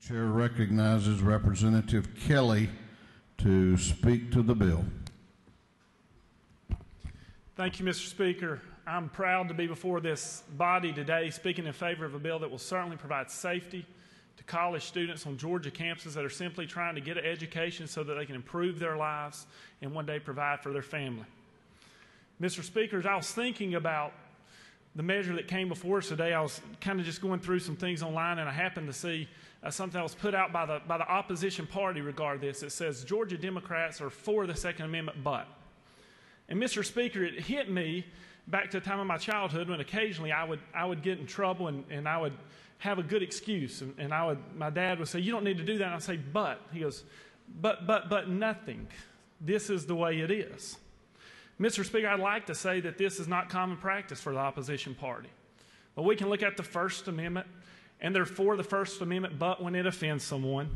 Chair recognizes Representative Kelly to speak to the bill. Thank you, Mr. Speaker. I'm proud to be before this body today speaking in favor of a bill that will certainly provide safety to college students on Georgia campuses that are simply trying to get an education so that they can improve their lives and one day provide for their family. Mr. Speaker, as I was thinking about the measure that came before us today, I was kind of just going through some things online, and I happened to see something that was put out by the opposition party regarding this. It says Georgia Democrats are for the Second Amendment, but. And Mr. Speaker, it hit me back to the time of my childhood when occasionally I would get in trouble and I would have a good excuse, and my dad would say, "You don't need to do that." And I'd say, "But." He goes, but nothing. This is the way it is. Mr. Speaker, I'd like to say that this is not common practice for the opposition party. But we can look at the First Amendment, and they're for the First Amendment, but when it offends someone.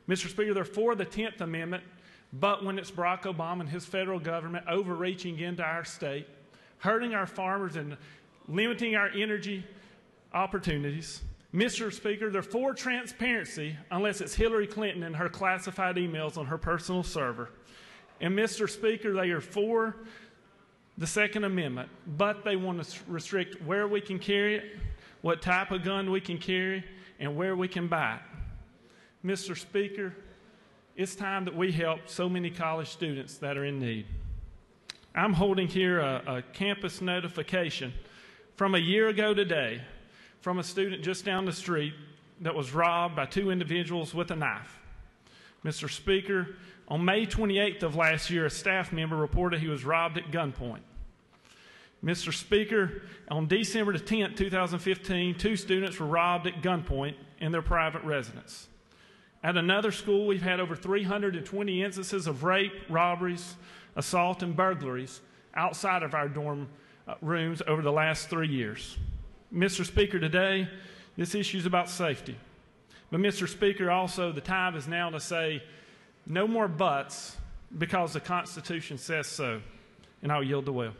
Mr. Speaker, they're for the 10th Amendment, but when it's Barack Obama and his federal government overreaching into our state, hurting our farmers and limiting our energy opportunities. Mr. Speaker, they're for transparency unless it's Hillary Clinton and her classified emails on her personal server. And Mr. Speaker, they are for the Second Amendment, but they want to restrict where we can carry it, what type of gun we can carry, and where we can buy it. Mr. Speaker, it's time that we help so many college students that are in need. I'm holding here a campus notification from a year ago today from a student just down the street that was robbed by two individuals with a knife. Mr. Speaker, on May 28th of last year, a staff member reported he was robbed at gunpoint. Mr. Speaker, on December the 10th, 2015, two students were robbed at gunpoint in their private residence. At another school, we've had over 320 instances of rape, robberies, assault, and burglaries outside of our dorm rooms over the last 3 years. Mr. Speaker, today, this issue is about safety. But Mr. Speaker, also, the time is now to say no more buts because the Constitution says so. And I'll yield the will.